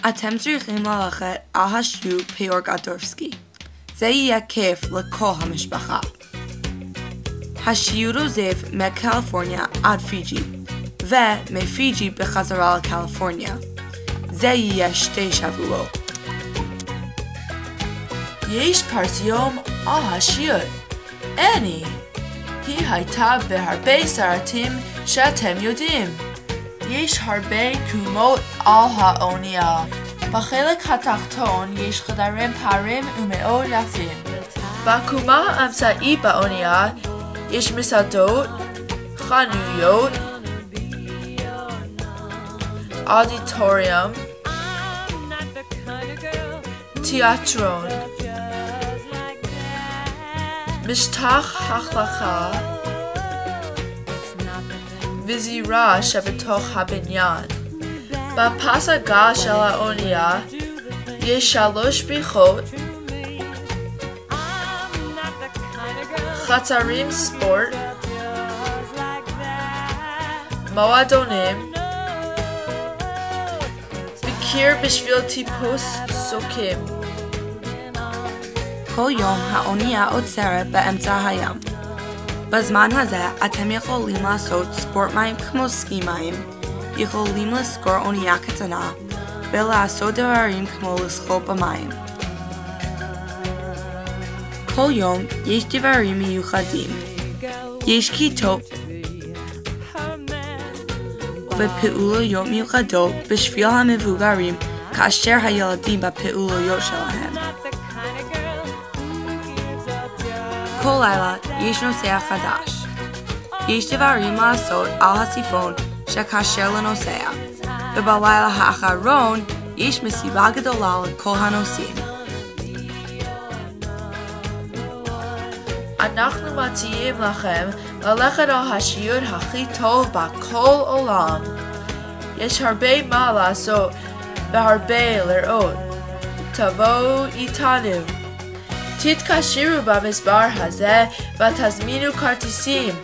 אתם צריכים ללכת על השיעור פיורגדורסקי. זה יהיה כיף לכל המשפחה. השיעור עוזב מקליפורניה עד פיג'י, ומפיג'י בחזרה לקליפורניה. זה יהיה 2 שבועות. יש פרסום על השיעור. אני. היא הייתה בהרבה סרטים שאתם יודעים. יש הרבה קומות על האונייה. בחלק התחתון יש חדרים פארים ומאוד יפים. בקומה האמצעית באונייה יש מסעדות, חנויות, אודיטוריום, תיאטרון, משטח החלקה וזירה שבתוך הבניין. בפס הגל של האונייה יש 3 בריכות, חצרים ספורט, מועדונים, וקיר בשביל טיפוס סוקים. כל יום האונייה עוצרת באמצע הים. בזמן הזה אתם יכולים לעשות ספורט מים כמו סקי מים, יכולים לסגור אונייה קטנה ולעשות דברים כמו לשחות במים. כל יום יש דברים מיוחדים. יש כיתות ופעילויות מיוחדות בשביל המבוגרים כאשר הילדים בפעילויות שלהם. כל לילה יש נוסע חדש. יש דברים לעשות על הסיפון שקשה לנוסע, ובלילה האחרון יש מסיבה גדולה לכל הנוסעים. אנחנו מציעים לכם ללכת על השיעור הכי טוב בכל עולם. יש הרבה מה לעשות והרבה לראות. תבואו איתנו. תתקשרו במספר הזה ותזמינו כרטיסים.